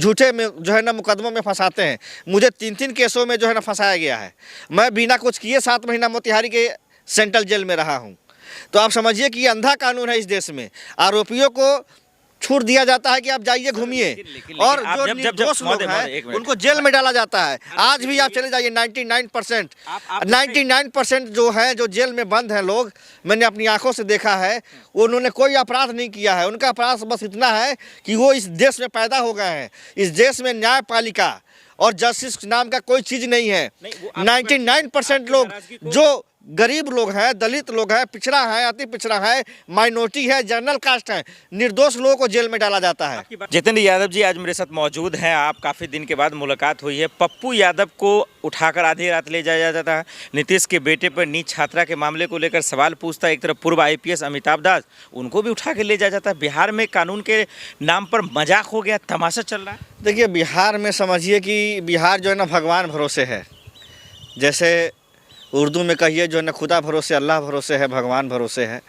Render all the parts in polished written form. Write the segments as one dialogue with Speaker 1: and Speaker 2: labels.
Speaker 1: झूठे में जो है ना मुकदमों में फंसाते हैं। मुझे 3-3 केसों में जो है ना फंसाया गया है। मैं बिना कुछ किए 7 महीना मोतिहारी के सेंट्रल जेल में रहा हूँ। तो आप समझिए कि ये अंधा कानून है इस देश में। आरोपियों को छूट दिया जाता है कि आप जाइए घूमिए, और जो निर्दोष लोग हैं उनको जेल में डाला जाता है। आज भी आप चले जाइए 99% जो है, जो जेल में बंद हैं लोग, मैंने अपनी आंखों से देखा है, उन्होंने कोई अपराध नहीं किया है। उनका अपराध बस इतना है कि वो इस देश में पैदा हो गए हैं। इस देश में न्यायपालिका और जस्टिस नाम का कोई चीज़ नहीं है। 99% लोग जो गरीब लोग हैं, दलित लोग हैं, पिछड़ा है, अति पिछड़ा है, माइनॉरिटी है, जनरल कास्ट है, निर्दोष लोगों को जेल में डाला जाता है।
Speaker 2: जितेंद्र यादव जी आज मेरे साथ मौजूद हैं। आप काफ़ी दिन के बाद मुलाकात हुई है। पप्पू यादव को उठाकर आधी रात ले जाया जाता है। नीतीश के बेटे पर नीट छात्रा के मामले को लेकर सवाल पूछता है। एक तरफ पूर्व IPS अमिताभ दास, उनको भी उठा के ले जाया जाता है। बिहार में कानून के नाम पर मजाक हो गया, तमाशा चल रहा है।
Speaker 1: देखिए, बिहार में समझिए कि बिहार जो है ना भगवान भरोसे है। जैसे उर्दू में कहिए जो है ना खुदा भरोसे, अल्लाह भरोसे है, भगवान भरोसे है।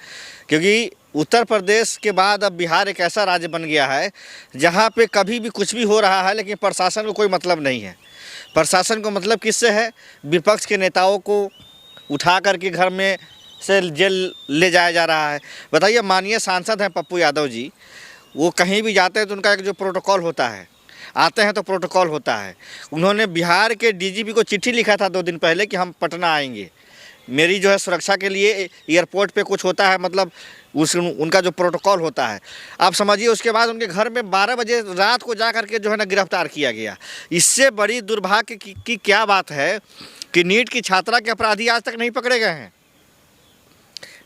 Speaker 1: क्योंकि उत्तर प्रदेश के बाद अब बिहार एक ऐसा राज्य बन गया है जहाँ पे कभी भी कुछ भी हो रहा है, लेकिन प्रशासन को कोई मतलब नहीं है। प्रशासन को मतलब किससे है? विपक्ष के नेताओं को उठा करके घर में से जेल ले जाया जा रहा है। बताइए, माननीय सांसद हैं पप्पू यादव जी, वो कहीं भी जाते हैं तो उनका एक जो प्रोटोकॉल होता है, आते हैं तो प्रोटोकॉल होता है। उन्होंने बिहार के DGP को चिट्ठी लिखा था 2 दिन पहले कि हम पटना आएंगे, मेरी जो है सुरक्षा के लिए एयरपोर्ट पे कुछ होता है, मतलब उनका जो प्रोटोकॉल होता है, आप समझिए। उसके बाद उनके घर में 12 बजे रात को जा करके जो है ना गिरफ्तार किया गया। इससे बड़ी दुर्भाग्य की क्या बात है कि नीट की छात्रा के अपराधी आज तक नहीं पकड़े गए हैं।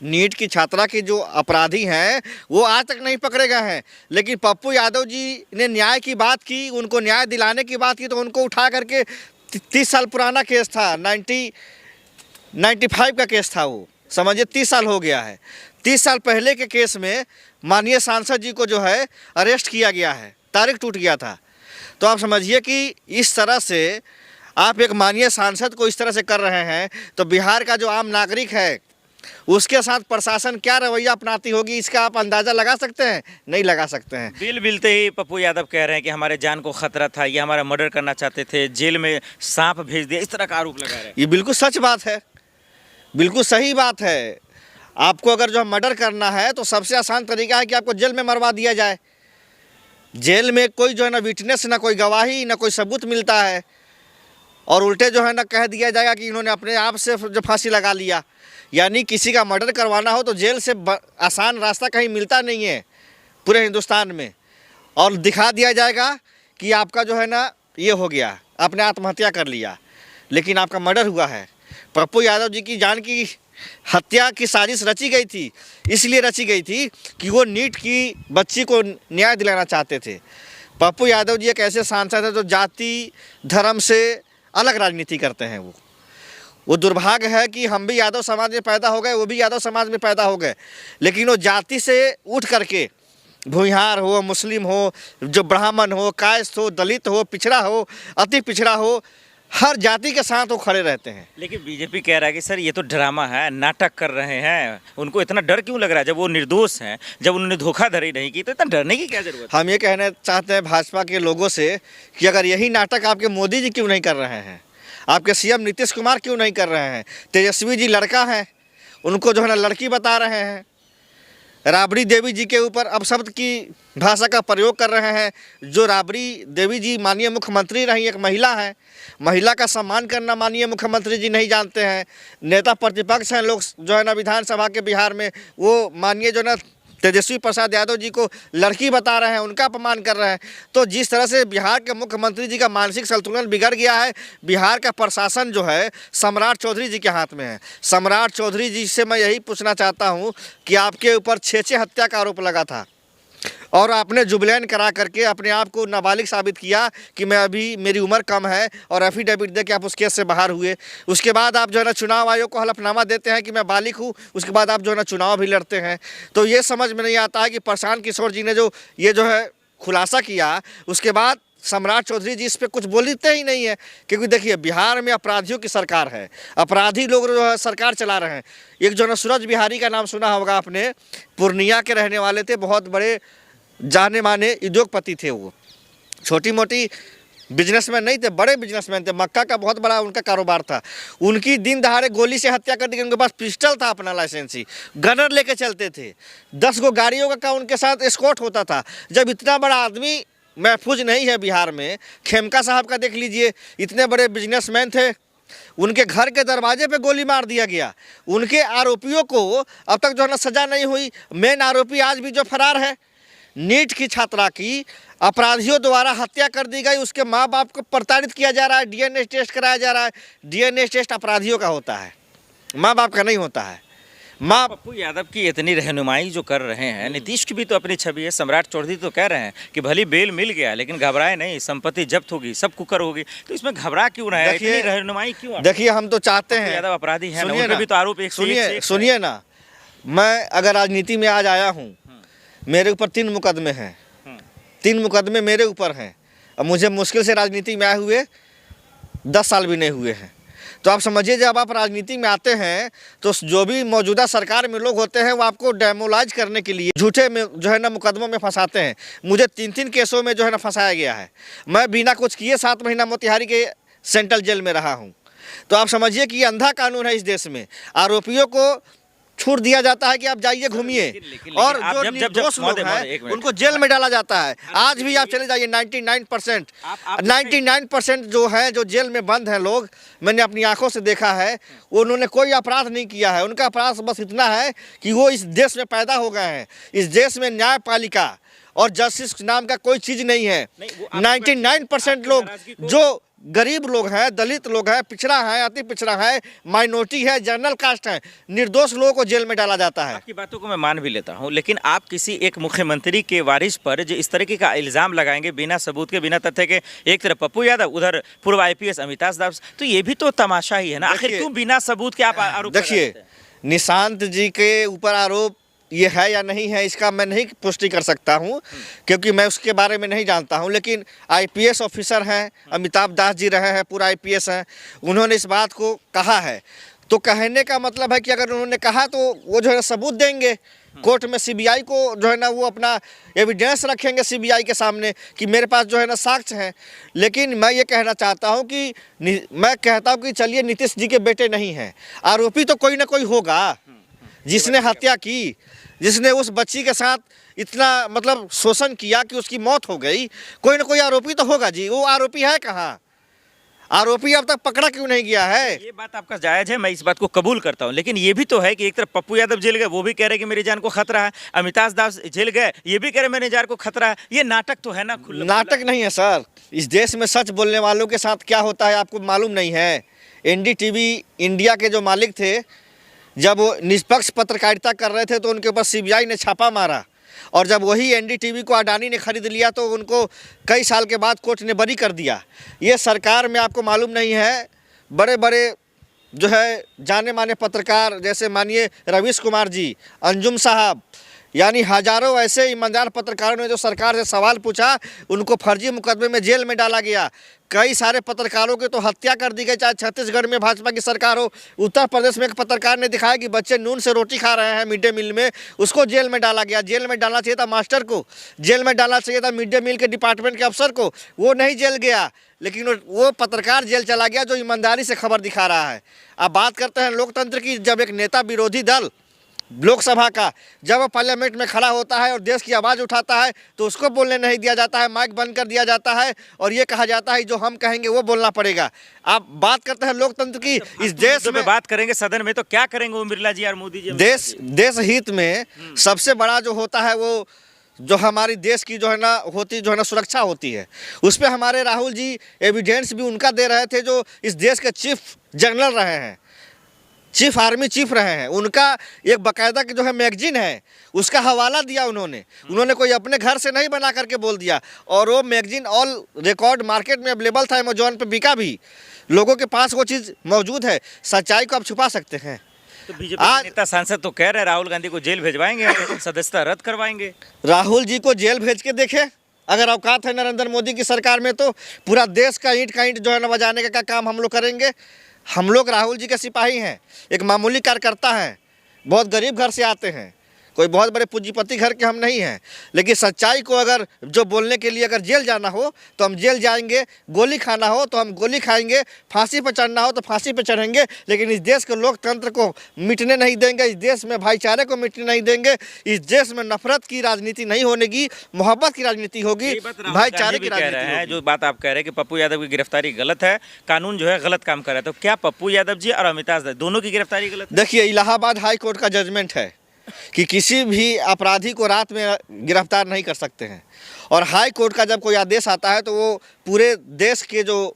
Speaker 1: नीट की छात्रा के जो अपराधी हैं वो आज तक नहीं पकड़े गए हैं। लेकिन पप्पू यादव जी ने न्याय की बात की, उनको न्याय दिलाने की बात की, तो उनको उठा करके 30 साल पुराना केस था, 95 का केस था वो, समझिए 30 साल हो गया है। 30 साल पहले के केस में माननीय सांसद जी को जो है अरेस्ट किया गया है, तारीख टूट गया था। तो आप समझिए कि इस तरह से आप एक माननीय सांसद को इस तरह से कर रहे हैं, तो बिहार का जो आम नागरिक है उसके साथ प्रशासन क्या रवैया अपनाती होगी, इसका आप अंदाज़ा लगा सकते हैं? नहीं लगा सकते हैं।
Speaker 2: बिल मिलते ही पप्पू यादव कह रहे हैं कि हमारे जान को खतरा था, ये हमारा मर्डर करना चाहते थे, जेल में सांप भेज दिया, इस तरह का आरोप लगा रहे हैं।
Speaker 1: ये बिल्कुल सच बात है, बिल्कुल सही बात है। आपको अगर जो मर्डर करना है तो सबसे आसान तरीका है कि आपको जेल में मरवा दिया जाए। जेल में कोई जो है ना विटनेस, ना कोई गवाही, ना कोई सबूत मिलता है, और उल्टे जो है ना कह दिया जाएगा कि इन्होंने अपने आप से जो फांसी लगा लिया। यानी किसी का मर्डर करवाना हो तो जेल से आसान रास्ता कहीं मिलता नहीं है पूरे हिंदुस्तान में, और दिखा दिया जाएगा कि आपका जो है ना ये हो गया, आपने आत्महत्या कर लिया, लेकिन आपका मर्डर हुआ है। पप्पू यादव जी की जान की हत्या की साजिश रची गई थी, इसलिए रची गई थी कि वो नीट की बच्ची को न्याय दिलाना चाहते थे। पप्पू यादव जी एक ऐसे सांसद हैं जो जाति धर्म से अलग राजनीति करते हैं। वो दुर्भाग्य है कि हम भी यादव समाज में पैदा हो गए, वो भी यादव समाज में पैदा हो गए, लेकिन वो जाति से उठ करके, भूमिहार हो, मुस्लिम हो, जो ब्राह्मण हो, कायस्थ हो, दलित हो, पिछड़ा हो, अति पिछड़ा हो, हर जाति के साथ वो खड़े रहते हैं।
Speaker 2: लेकिन बीजेपी कह रहा है कि सर ये तो ड्रामा है, नाटक कर रहे हैं। उनको इतना डर क्यों लग रहा है? जब वो निर्दोष हैं, जब उन्होंने धोखाधड़ी नहीं की, तो इतना डरने की क्या जरूरत है?
Speaker 1: हम ये कहना चाहते हैं भाजपा के लोगों से कि अगर यही नाटक आपके मोदी जी क्यों नहीं कर रहे हैं, आपके CM नीतीश कुमार क्यों नहीं कर रहे हैं? तेजस्वी जी लड़का हैं, उनको जो है ना लड़की बता रहे हैं। राबड़ी देवी जी के ऊपर अपशब्द की भाषा का प्रयोग कर रहे हैं। जो राबड़ी देवी जी माननीय मुख्यमंत्री रही, एक महिला हैं, महिला का सम्मान करना माननीय मुख्यमंत्री जी नहीं जानते हैं। नेता प्रतिपक्ष हैं लोग जो है ना विधानसभा के बिहार में, वो माननीय जो ना तेजस्वी प्रसाद यादव जी को लड़की बता रहे हैं, उनका अपमान कर रहे हैं। तो जिस तरह से बिहार के मुख्यमंत्री जी का मानसिक संतुलन बिगड़ गया है, बिहार का प्रशासन जो है सम्राट चौधरी जी के हाथ में है। सम्राट चौधरी जी से मैं यही पूछना चाहता हूं कि आपके ऊपर 6 हत्या का आरोप लगा था, और आपने जुबलैन करा करके अपने आप को नाबालिग साबित किया कि मैं अभी, मेरी उम्र कम है, और एफिडेविट दे के आप उस केस से बाहर हुए। उसके बाद आप जो है ना चुनाव आयोग को हलफनामा देते हैं कि मैं बालिग हूँ, उसके बाद आप जो है ना चुनाव भी लड़ते हैं। तो ये समझ में नहीं आता है कि प्रशांत किशोर जी ने जो ये जो है खुलासा किया, उसके बाद सम्राट चौधरी जी इस पर कुछ बोलते ही नहीं है। क्योंकि देखिए, बिहार में अपराधियों की सरकार है, अपराधी लोग जो है सरकार चला रहे हैं। एक जो है ना सूरज बिहारी का नाम सुना होगा आपने, पूर्णिया के रहने वाले थे, बहुत बड़े जाने माने उद्योगपति थे वो। छोटी मोटी बिजनेसमैन नहीं थे, बड़े बिजनेसमैन थे। मक्का का बहुत बड़ा उनका कारोबार था। उनकी दिन दहाड़े गोली से हत्या कर दी। उनके पास पिस्टल था, अपना लाइसेंसी गनर लेके चलते थे। 10 गो गाड़ियों का उनके साथ एस्कॉर्ट होता था। जब इतना बड़ा आदमी महफूज नहीं है बिहार में, खेमका साहब का देख लीजिए, इतने बड़े बिजनेसमैन थे, उनके घर के दरवाजे पे गोली मार दिया गया। उनके आरोपियों को अब तक जो है ना सजा नहीं हुई। मेन आरोपी आज भी जो फरार है, नीट की छात्रा की अपराधियों द्वारा हत्या कर दी गई। उसके माँ बाप को प्रताड़ित किया जा रहा है, डीएनए टेस्ट कराया जा रहा है। डीएनए टेस्ट अपराधियों का होता है, माँ बाप का नहीं होता है।
Speaker 2: पप्पू यादव की इतनी रहनुमाई जो कर रहे हैं, नीतीश की भी तो अपनी छवि है। सम्राट चौधरी तो कह रहे हैं कि भली बेल मिल गया लेकिन घबराए नहीं, संपत्ति जब्त होगी, सब कुकर होगी। तो इसमें घबरा क्यों रहे हैं, इतनी रहनुमाई क्यों?
Speaker 1: देखिए, हम तो चाहते हैं,
Speaker 2: यादव अपराधी है,
Speaker 1: सुनिए ना,
Speaker 2: भी तो आरोप एक
Speaker 1: सुनिए ना, मैं अगर राजनीति में आज आया हूँ, मेरे ऊपर 3 मुकदमे हैं, 3 मुकदमे मेरे ऊपर हैं। अब मुझे मुश्किल से राजनीति में आए हुए 10 साल भी नहीं हुए हैं। तो आप समझिए, जब आप राजनीति में आते हैं तो जो भी मौजूदा सरकार में लोग होते हैं वो आपको डेमोलाइज करने के लिए झूठे में जो है ना मुकदमों में फंसाते हैं। मुझे 3 केसों में जो है ना फंसाया गया है। मैं बिना कुछ किए 7 महीना मोतिहारी के सेंट्रल जेल में रहा हूँ। तो आप समझिए कि ये अंधा कानून है इस देश में। आरोपियों को छूट दिया जाता है कि आप जाइए घूमिए, और जो निर्दोष लोग हैं उनको जेल में डाला जाता है। आज भी आप चले जाइए, 99% जो है, जो जेल में बंद हैं लोग, मैंने अपनी आंखों से देखा है, उन्होंने कोई अपराध नहीं किया है। उनका अपराध बस इतना है कि वो इस देश में पैदा हो गए हैं। इस देश में न्यायपालिका और जस्टिस नाम का कोई चीज़ नहीं है। 99% लोग जो गरीब लोग हैं, दलित लोग हैं, पिछड़ा है, अति पिछड़ा है, माइनॉरिटी है, जनरल कास्ट है, निर्दोष लोगों को जेल में डाला जाता है।
Speaker 2: आपकी बातों को मैं मान भी लेता हूं, लेकिन आप किसी एक मुख्यमंत्री के वारिस पर जो इस तरीके का इल्जाम लगाएंगे बिना सबूत के, बिना तथ्य के, एक तरफ पप्पू यादव, उधर पूर्व आईपीएस अमिताभ दास, तो ये भी तो तमाशा ही है ना। आखिर क्यों बिना सबूत के आप आरोप?
Speaker 1: देखिए, निशांत जी के ऊपर आरोप ये है या नहीं है, इसका मैं नहीं पुष्टि कर सकता हूं, क्योंकि मैं उसके बारे में नहीं जानता हूं। लेकिन आईपीएस ऑफिसर हैं, अमिताभ दास जी रहे हैं, पूरा आईपीएस हैं, उन्होंने इस बात को कहा है। तो कहने का मतलब है कि अगर उन्होंने कहा तो वो जो है सबूत देंगे कोर्ट में। सीबीआई को जो है ना वो अपना एविडेंस रखेंगे सीबीआई के सामने कि मेरे पास जो है ना साक्ष्य हैं। लेकिन मैं ये कहना चाहता हूं कि मैं कहता हूं कि चलिए, नीतीश जी के बेटे नहीं हैं, आरोपी तो कोई ना कोई होगा जिसने हत्या की, जिसने उस बच्ची के साथ इतना मतलब शोषण किया कि उसकी मौत हो गई। कोई ना कोई आरोपी तो होगा जी। वो आरोपी है कहाँ? आरोपी अब तक पकड़ा क्यों नहीं गया है?
Speaker 2: ये बात आपका जायज़ है, मैं इस बात को कबूल करता हूं, लेकिन ये भी तो है कि एक तरफ पप्पू यादव जेल गए, वो भी कह रहे कि मेरी जान को खतरा है। अमिताभ दास जेल गए, ये भी कह रहे मेरी जान को खतरा है। ये नाटक तो है ना?
Speaker 1: नाटक नहीं है सर। इस देश में सच बोलने वालों के साथ क्या होता है आपको मालूम नहीं है। NDTV इंडिया के जो मालिक थे, जब वो निष्पक्ष पत्रकारिता कर रहे थे तो उनके ऊपर सीबीआई ने छापा मारा, और जब वही NDTV को अडानी ने खरीद लिया तो उनको कई साल के बाद कोर्ट ने बरी कर दिया। ये सरकार में आपको मालूम नहीं है, बड़े बड़े जो है जाने माने पत्रकार, जैसे मानिए रवीश कुमार जी, अंजुम साहब, यानी हजारों ऐसे ईमानदार पत्रकारों ने जो सरकार से सवाल पूछा, उनको फर्जी मुकदमे में जेल में डाला गया। कई सारे पत्रकारों की तो हत्या कर दी गई, चाहे छत्तीसगढ़ में भाजपा की सरकार हो। उत्तर प्रदेश में एक पत्रकार ने दिखाया कि बच्चे नून से रोटी खा रहे हैं मिड डे मील में, उसको जेल में डाला गया। जेल में डालना चाहिए था मास्टर को, जेल में डालना चाहिए था मिड डे मील के डिपार्टमेंट के अफसर को, वो नहीं जेल गया, लेकिन वो पत्रकार जेल चला गया जो ईमानदारी से खबर दिखा रहा है। अब बात करते हैं लोकतंत्र की। जब एक नेता विरोधी दल लोकसभा का जब वो पार्लियामेंट में खड़ा होता है और देश की आवाज़ उठाता है तो उसको बोलने नहीं दिया जाता है, माइक बंद कर दिया जाता है और ये कहा जाता है जो हम कहेंगे वो बोलना पड़ेगा। आप बात करते हैं लोकतंत्र की। इस देश में
Speaker 2: बात करेंगे सदन में तो क्या करेंगे ओम बिरला जी और मोदी जी?
Speaker 1: देश हित में सबसे बड़ा जो होता है वो जो हमारी देश की जो है ना सुरक्षा होती है, उस पर हमारे राहुल जी एविडेंस भी उनका दे रहे थे जो इस देश के चीफ जनरल रहे हैं, चीफ आर्मी चीफ रहे हैं। उनका एक बाकायदा की जो है मैगजीन है, उसका हवाला दिया उन्होंने कोई अपने घर से नहीं बना करके बोल दिया, और वो मैगजीन ऑल रिकॉर्ड मार्केट में अवेलेबल था, अमेजोन पे बिका भी, लोगों के पास वो चीज़ मौजूद है। सच्चाई को आप छुपा सकते हैं।
Speaker 2: तो बीजेपी नेता सांसद तो कह रहे हैं राहुल गांधी को जेल भेजवाएंगे, सदस्यता रद्द करवाएंगे।
Speaker 1: राहुल जी को जेल भेज के देखे, अगर औकात है नरेंद्र मोदी की सरकार में तो पूरा देश का ईंट का ईंट जो है ना बजाने का काम हम लोग करेंगे। हम लोग राहुल जी के सिपाही हैं, एक मामूली कार्यकर्ता हैं, बहुत गरीब घर से आते हैं, कोई बहुत बड़े पूंजीपति घर के हम नहीं हैं, लेकिन सच्चाई को अगर जो बोलने के लिए अगर जेल जाना हो तो हम जेल जाएंगे, गोली खाना हो तो हम गोली खाएंगे, फांसी पर चढ़ना हो तो फांसी पर चढ़ेंगे, लेकिन इस देश के लोकतंत्र को मिटने नहीं देंगे, इस देश में भाईचारे को मिटने नहीं देंगे, इस देश में नफरत की राजनीति नहीं होगी, मोहब्बत की राजनीति होगी, भाईचारे की राजनीति होगी।
Speaker 2: जो बात आप कह रहे हैं कि पप्पू यादव की गिरफ्तारी गलत है, कानून जो है गलत काम कर रहा है, तो क्या पप्पू यादव जी और अमिताभ बच्चन दोनों की गिरफ्तारी गलत है?
Speaker 1: देखिए, इलाहाबाद हाई कोर्ट का जजमेंट है कि किसी भी अपराधी को रात में गिरफ्तार नहीं कर सकते हैं, और हाई कोर्ट का जब कोई आदेश आता है तो वो पूरे देश के जो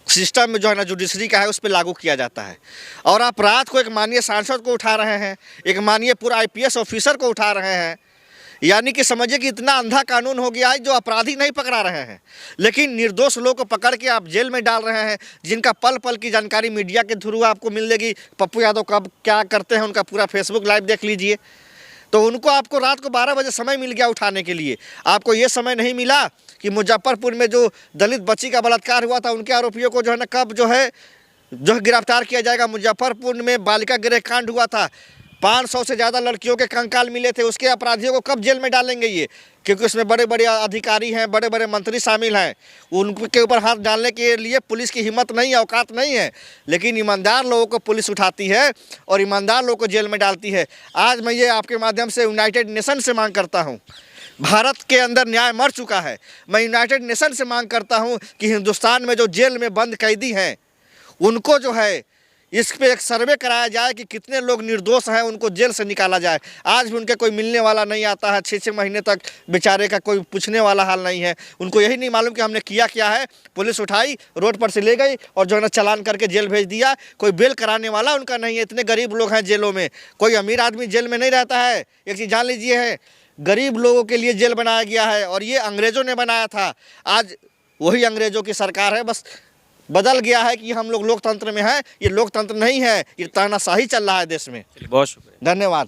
Speaker 1: सिस्टम में जो है ना जुडिशरी का है उस पर लागू किया जाता है। और आप रात को एक माननीय सांसद को उठा रहे हैं, एक माननीय पूरा आईपीएस ऑफिसर को उठा रहे हैं, यानी कि समझिए कि इतना अंधा कानून हो गया है जो अपराधी नहीं पकड़ा रहे हैं, लेकिन निर्दोष लोग को पकड़ के आप जेल में डाल रहे हैं, जिनका पल पल की जानकारी मीडिया के थ्रू आपको मिलेगी। पप्पू यादव कब क्या करते हैं उनका पूरा फेसबुक लाइव देख लीजिए। तो उनको आपको रात को 12 बजे समय मिल गया उठाने के लिए, आपको ये समय नहीं मिला कि मुजफ्फरपुर में जो दलित बच्ची का बलात्कार हुआ था उनके आरोपियों को जो है ना कब जो है गिरफ्तार किया जाएगा। मुजफ्फरपुर में बालिका गृह कांड हुआ था, 500 से ज़्यादा लड़कियों के कंकाल मिले थे, उसके अपराधियों को कब जेल में डालेंगे ये, क्योंकि उसमें बड़े बड़े अधिकारी हैं, बड़े बड़े मंत्री शामिल हैं, उनके ऊपर हाथ डालने के लिए पुलिस की हिम्मत नहीं है, औकात नहीं है। लेकिन ईमानदार लोगों को पुलिस उठाती है और ईमानदार लोगों को जेल में डालती है। आज मैं ये आपके माध्यम से यूनाइटेड नेशन से मांग करता हूँ, भारत के अंदर न्याय मर चुका है, मैं यूनाइटेड नेशन से मांग करता हूँ कि हिंदुस्तान में जो जेल में बंद कैदी हैं उनको जो है इस पे एक सर्वे कराया जाए कि कितने लोग निर्दोष हैं, उनको जेल से निकाला जाए। आज भी उनके कोई मिलने वाला नहीं आता है, 6-6 महीने तक बेचारे का कोई पूछने वाला हाल नहीं है। उनको यही नहीं मालूम कि हमने किया क्या है। पुलिस उठाई, रोड पर से ले गई और जो है ना चालान करके जेल भेज दिया। कोई बेल कराने वाला उनका नहीं है। इतने गरीब लोग हैं जेलों में, कोई अमीर आदमी जेल में नहीं रहता है। एक चीज़ जान लीजिए है, गरीब लोगों के लिए जेल बनाया गया है और ये अंग्रेज़ों ने बनाया था। आज वही अंग्रेज़ों की सरकार है, बस बदल गया है कि हम लोग लोकतंत्र में हैं। ये लोकतंत्र नहीं है, ये तानाशाही चल रहा है देश में।
Speaker 2: बहुत शुक्रिया,
Speaker 1: धन्यवाद।